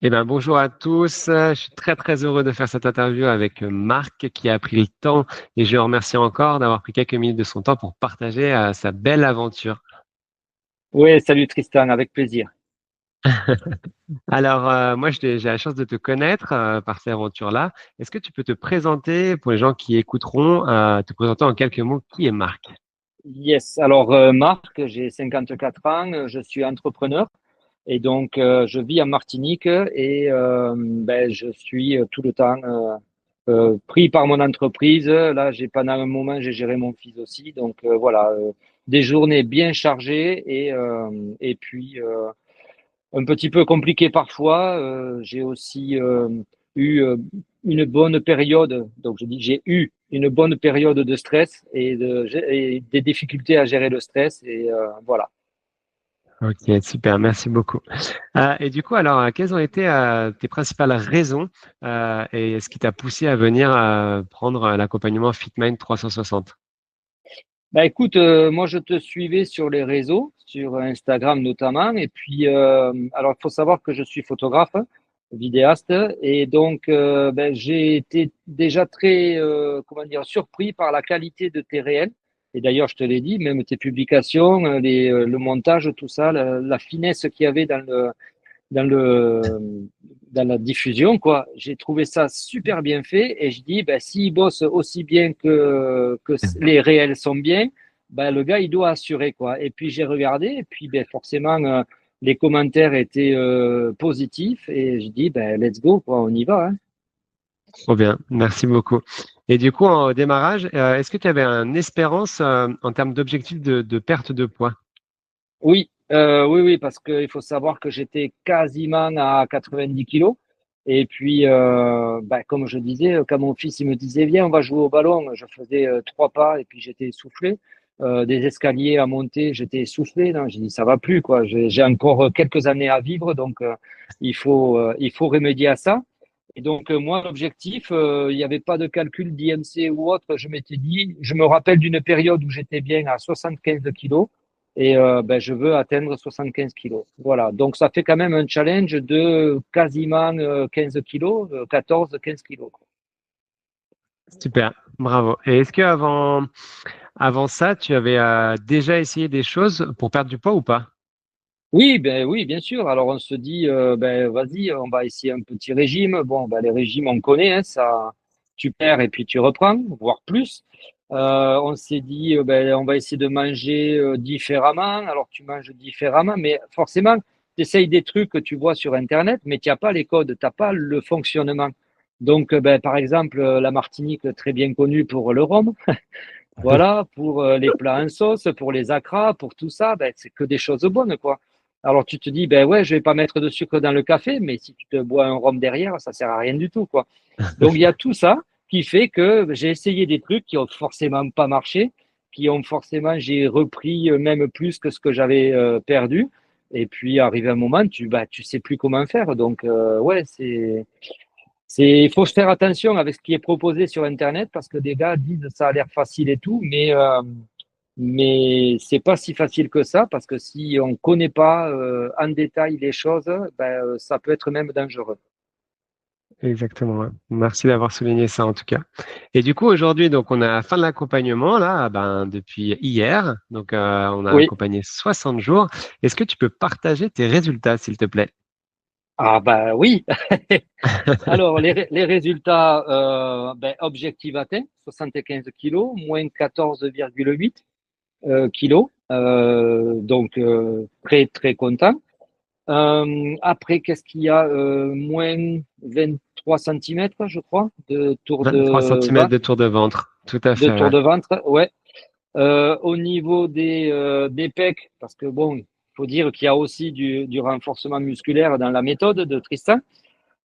Eh ben, bonjour à tous. Je suis très très heureux de faire cette interview avec Marc qui a pris le temps et je le remercie encore d'avoir pris quelques minutes de son temps pour partager sa belle aventure. Oui, salut Tristan, avec plaisir. Alors, moi, j'ai la chance de te connaître par ces aventures-là. Est-ce que tu peux te présenter pour les gens qui écouteront, te présenter en quelques mots qui est Marc? Yes, alors Marc, j'ai 54 ans, je suis entrepreneur et donc je vis en Martinique et je suis tout le temps pris par mon entreprise. Là, j'ai pendant un moment, j'ai géré mon fils aussi, donc voilà, des journées bien chargées et puis un petit peu compliqué parfois. J'ai aussi eu une bonne période, donc je dis j'ai eu une bonne période de stress et des difficultés à gérer le stress et voilà. Ok, super, merci beaucoup. Et du coup, alors, quelles ont été tes principales raisons et ce qui t'a poussé à venir prendre l'accompagnement FitMind 360? Bah écoute, moi je te suivais sur les réseaux, sur Instagram notamment, et puis alors il faut savoir que je suis photographe, vidéaste, et donc j'ai été déjà très comment dire surpris par la qualité de tes réels. Et d'ailleurs je te l'ai dit, même tes publications, le montage, tout ça, la finesse qu'il y avait dans le dans la diffusion, quoi. J'ai trouvé ça super bien fait et je dis, ben, s'il bosse aussi bien que les réels sont bien, ben, le gars, il doit assurer, quoi. Et puis j'ai regardé et puis ben, forcément, les commentaires étaient positifs et je dis, ben, let's go, quoi, on y va, hein. Trop bien, merci beaucoup. Et du coup, au démarrage, est-ce que tu avais une espérance en termes d'objectif de perte de poids? Oui, oui, parce qu'il faut savoir que j'étais quasiment à 90 kilos. Et puis, comme je disais, quand mon fils il me disait, viens, on va jouer au ballon, je faisais trois pas et puis j'étais essoufflé. Des escaliers à monter, j'étais essoufflé. Non, j'ai dit, ça va plus, quoi. J'ai encore quelques années à vivre, donc il faut remédier à ça. Et donc, moi, l'objectif, il n'y avait pas de calcul d'IMC ou autre. Je m'étais dit, je me rappelle d'une période où j'étais bien à 75 kilos et je veux atteindre 75 kilos. Voilà. Donc, ça fait quand même un challenge de quasiment 15 kilos, 14, 15 kilos, quoi. Super, bravo. Et est-ce que avant ça, tu avais déjà essayé des choses pour perdre du poids ou pas? Oui, ben oui, bien sûr. Alors, on se dit, vas-y, on va essayer un petit régime. Bon, ben, les régimes, on connaît, hein, ça, tu perds et puis tu reprends, voire plus. On s'est dit, on va essayer de manger différemment. Alors, tu manges différemment, mais forcément, tu essayes des trucs que tu vois sur Internet, mais tu n'as pas les codes, tu n'as pas le fonctionnement. Donc, par exemple, la Martinique, très bien connue pour le rhum, voilà, pour les plats en sauce, pour les acras, pour tout ça, ben, c'est que des choses bonnes, quoi. Alors, tu te dis, ben ouais, je vais pas mettre de sucre dans le café, mais si tu te bois un rhum derrière, ça sert à rien du tout, quoi. Donc, il y a tout ça qui fait que j'ai essayé des trucs qui ont forcément pas marché, qui ont forcément, j'ai repris même plus que ce que j'avais perdu. Et puis, arrivé un moment, tu sais plus comment faire. Donc, ouais, il faut faire attention avec ce qui est proposé sur Internet parce que des gars disent ça a l'air facile et tout, mais c'est pas si facile que ça parce que si on connaît pas en détail les choses, ça peut être même dangereux. Exactement, ouais. Merci d'avoir souligné ça en tout cas. Et du coup, aujourd'hui, donc on a la fin de l'accompagnement là, ben, depuis hier. Donc on a Oui. accompagné 60 jours. Est-ce que tu peux partager tes résultats, s'il te plaît? Ah bah oui. Alors les résultats, objectif atteint, 75 kilos, moins 14,8 kilos. Donc très très content. Après, qu'est-ce qu'il y a? Moins 23 centimètres, je crois, 23 centimètres de tour de ventre. Tout à de fait, tour ouais. de ventre. Ouais. Au niveau des pecs, parce que bon, il faut dire qu'il y a aussi du renforcement musculaire dans la méthode de Tristan.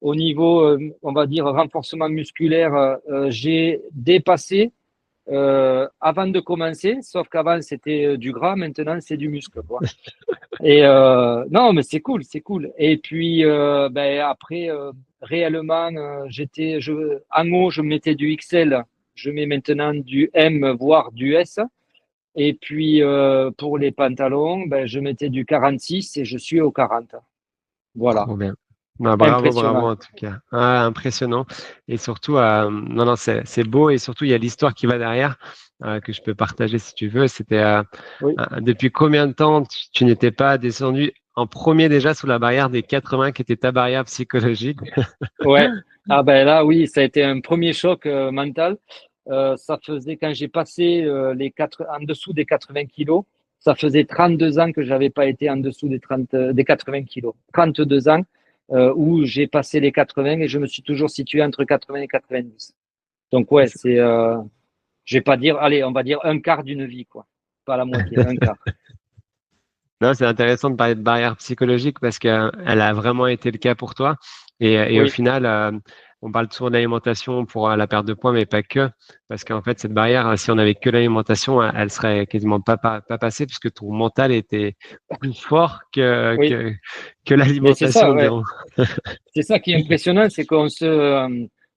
Au niveau, on va dire, renforcement musculaire, j'ai dépassé avant de commencer, sauf qu'avant c'était du gras, maintenant c'est du muscle, quoi. Et non, mais c'est cool, c'est cool. Et puis après, réellement, en haut, je mettais du XL, je mets maintenant du M, voire du S. Et puis pour les pantalons, je mettais du 46 et je suis au 40. Voilà. Trop bien. Non, bravo, bravo Impressionnant. en tout cas. Ah, impressionnant. Et surtout, non, non, c'est beau et surtout, il y a l'histoire qui va derrière que je peux partager si tu veux. C'était Oui. depuis combien de temps tu n'étais pas descendu en premier déjà sous la barrière des 80 qui était ta barrière psychologique? Ouais. Ah ben là, oui, ça a été un premier choc mental. Ça faisait quand j'ai passé en dessous des 80 kilos, ça faisait 32 ans que j'avais pas été en dessous des 80 kilos. 32 ans où j'ai passé les 80 et je me suis toujours situé entre 80 et 90. Donc ouais, je vais pas dire, allez, on va dire un quart d'une vie, quoi. Pas la moitié, un quart. Non, c'est intéressant de parler de barrière psychologique parce qu'elle a vraiment été le cas pour toi. Et au Oui. final, on parle souvent d'alimentation pour la perte de poids, mais pas que. Parce qu'en fait, cette barrière, si on avait que l'alimentation, elle serait quasiment pas passée puisque ton mental était plus fort Oui, que mais c'est ça, l'alimentation, ouais. dirons. C'est ça qui est impressionnant, c'est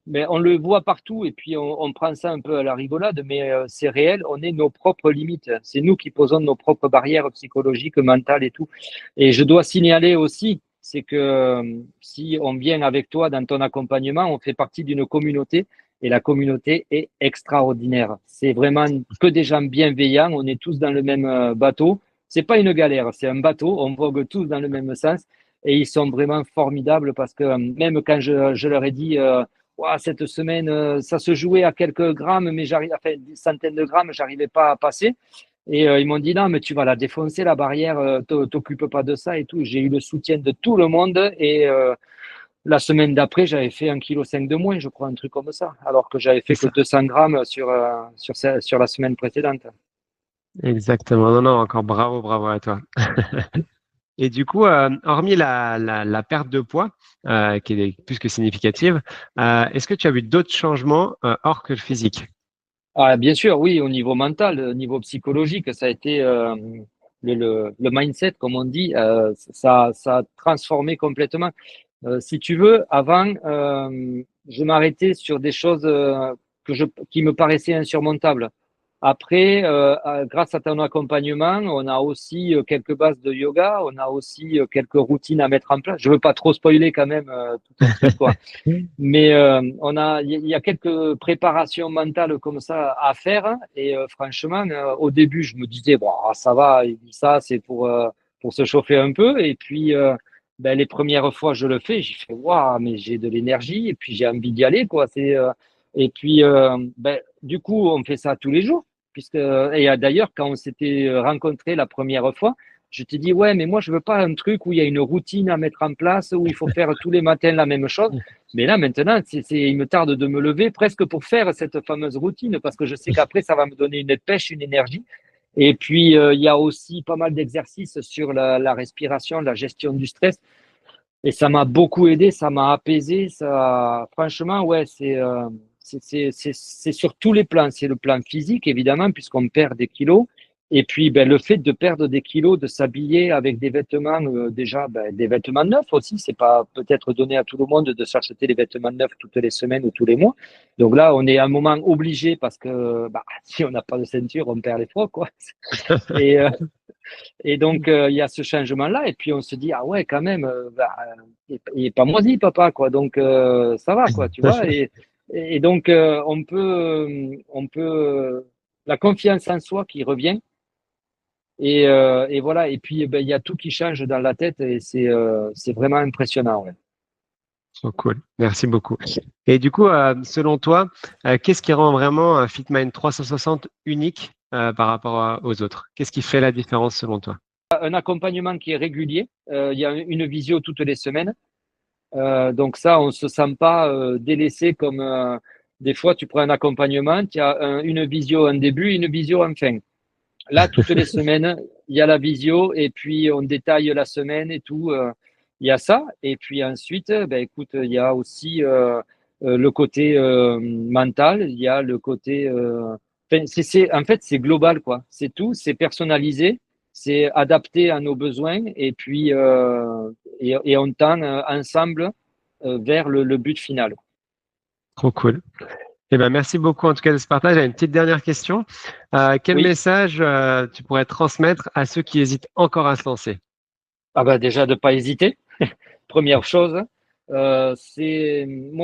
mais on le voit partout et puis on prend ça un peu à la rigolade, mais c'est réel, on est nos propres limites. C'est nous qui posons nos propres barrières psychologiques, mentales et tout. Et je dois signaler aussi, c'est que si on vient avec toi dans ton accompagnement, on fait partie d'une communauté et la communauté est extraordinaire. C'est vraiment que des gens bienveillants, on est tous dans le même bateau. C'est pas une galère, c'est un bateau, on vogue tous dans le même sens. Et ils sont vraiment formidables parce que même quand je leur ai dit, ouah, cette semaine, ça se jouait à quelques grammes, mais enfin, des centaines de grammes, j'arrivais pas à passer. Et ils m'ont dit, non, mais tu vas la défoncer, la barrière, t'occupe pas de ça et tout. J'ai eu le soutien de tout le monde. Et la semaine d'après, j'avais fait 1,5 kg de moins, je crois, un truc comme ça, alors que j'avais C'est fait que ça. 200 grammes sur la semaine précédente. Exactement. Non, non, encore bravo, bravo à toi. Et du coup, hormis la perte de poids, qui est plus que significative, est-ce que tu as vu d'autres changements hors que le physique? Ah, bien sûr, oui, au niveau mental, au niveau psychologique, ça a été le mindset, comme on dit, ça a transformé complètement. Si tu veux, avant, je m'arrêtais sur des choses qui me paraissaient insurmontables. Après, grâce à ton accompagnement, on a aussi quelques bases de yoga, on a aussi quelques routines à mettre en place. Je veux pas trop spoiler quand même tout un truc, quoi. Mais il y a quelques préparations mentales comme ça à faire. Et franchement, au début, je me disais, bon, ça va, ça, c'est pour se chauffer un peu. Et puis, ben, les premières fois, je le fais, j'ai fait, waouh, mais j'ai de l'énergie et puis j'ai envie d'y aller, quoi. Et puis, ben, du coup, on fait ça tous les jours. Et d'ailleurs, quand on s'était rencontrés la première fois, je t'ai dit, ouais, mais moi, je veux pas un truc où il y a une routine à mettre en place, où il faut faire tous les matins la même chose. Mais là, maintenant, il me tarde de me lever presque pour faire cette fameuse routine parce que je sais qu'après, ça va me donner une pêche, une énergie. Et puis, il y a aussi pas mal d'exercices sur la respiration, la gestion du stress. Et ça m'a beaucoup aidé, ça m'a apaisé. Franchement, ouais, c'est sur tous les plans. C'est le plan physique, évidemment, puisqu'on perd des kilos. Et puis, ben, le fait de perdre des kilos, de s'habiller avec des vêtements, déjà, ben, des vêtements neufs aussi. C'est pas peut-être donné à tout le monde de s'acheter des vêtements neufs toutes les semaines ou tous les mois. Donc là, on est à un moment obligé parce que bah, si on n'a pas de ceinture, on perd les frocs, quoi. Et, et donc, il y a ce changement-là. Et puis, on se dit, ah ouais, quand même, bah, il est pas moisi, papa, quoi. Donc, ça va, quoi, tu vois. Et donc, la confiance en soi qui revient. Et voilà. Et puis, ben, il y a tout qui change dans la tête et c'est vraiment impressionnant, ouais. Trop cool. Merci beaucoup. Et du coup, selon toi, qu'est-ce qui rend vraiment un FitMind 360 unique par rapport aux autres? Qu'est-ce qui fait la différence selon toi? Un accompagnement qui est régulier. Il y a une visio toutes les semaines. Donc ça, on se sent pas délaissé comme des fois tu prends un accompagnement, tu as une visio en début, une visio en fin. Là, toutes les semaines, il y a la visio et puis on détaille la semaine et tout. Il y a ça. Et puis ensuite, ben, écoute, il y a aussi le côté mental, il y a le côté. Enfin, en fait, c'est global, quoi. C'est tout, c'est personnalisé, c'est adapté à nos besoins et puis et on tend ensemble vers le but final. Trop cool. Eh ben, merci beaucoup en tout cas de ce partage. J'ai une petite dernière question. Quel Oui. message tu pourrais transmettre à ceux qui hésitent encore à se lancer? Ah ben déjà de pas hésiter, première chose. Moi,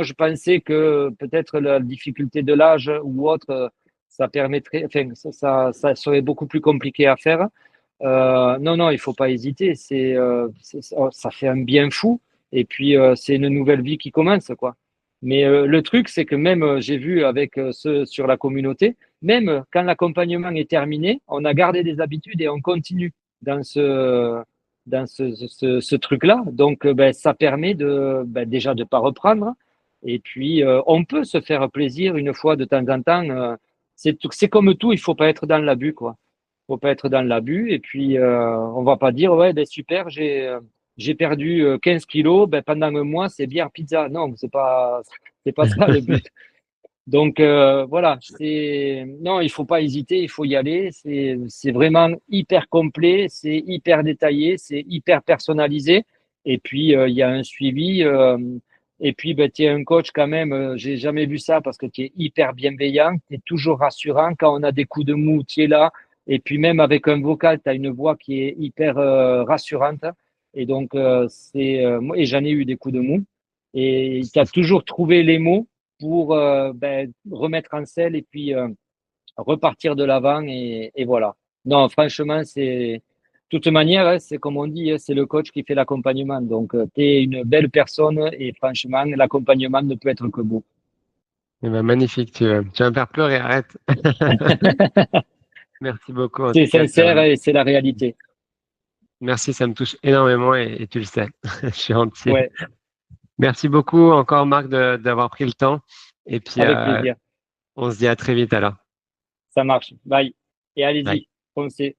je pensais que peut-être la difficulté de l'âge ou autre, ça permettrait, enfin, ça serait beaucoup plus compliqué à faire. Non, non, il faut pas hésiter. Ça fait un bien fou. Et puis, c'est une nouvelle vie qui commence, quoi. Mais le truc, c'est que même, j'ai vu avec ceux sur la communauté, même quand l'accompagnement est terminé, on a gardé des habitudes et on continue dans ce truc-là. Donc, ben, ça permet déjà de pas reprendre. Et puis, on peut se faire plaisir une fois de temps en temps. C'est comme tout, il faut pas être dans l'abus, quoi. Faut pas être dans l'abus. Et puis, on va pas dire, ouais, ben super, j'ai perdu 15 kilos, ben pendant un mois, c'est bière, pizza. Non, c'est pas ça le but. Donc voilà, non, il faut pas hésiter, il faut y aller. C'est vraiment hyper complet, c'est hyper détaillé, c'est hyper personnalisé. Et puis il y a un suivi. Et puis ben, tu es un coach quand même. J'ai jamais vu ça parce que tu es hyper bienveillant, tu es toujours rassurant. Quand on a des coups de mou, tu es là. Et puis même avec un vocal, tu as une voix qui est hyper rassurante. Et donc et j'en ai eu des coups de mou. Et tu as toujours trouvé les mots pour remettre en selle et puis repartir de l'avant et voilà. Non, franchement, de toute manière, hein, c'est comme on dit, hein, c'est le coach qui fait l'accompagnement. Donc, tu es une belle personne et franchement, l'accompagnement ne peut être que beau. Eh ben, magnifique, tu vas me faire pleurer, arrête. Merci beaucoup en C'est tout cas. sincère et c'est la réalité. Merci, ça me touche énormément et tu le sais, je suis entier. Ouais, Merci beaucoup encore Marc d'avoir pris le temps et puis avec plaisir. on se dit à très vite alors. Ça marche. Bye. Et Bye. allez-y, foncez.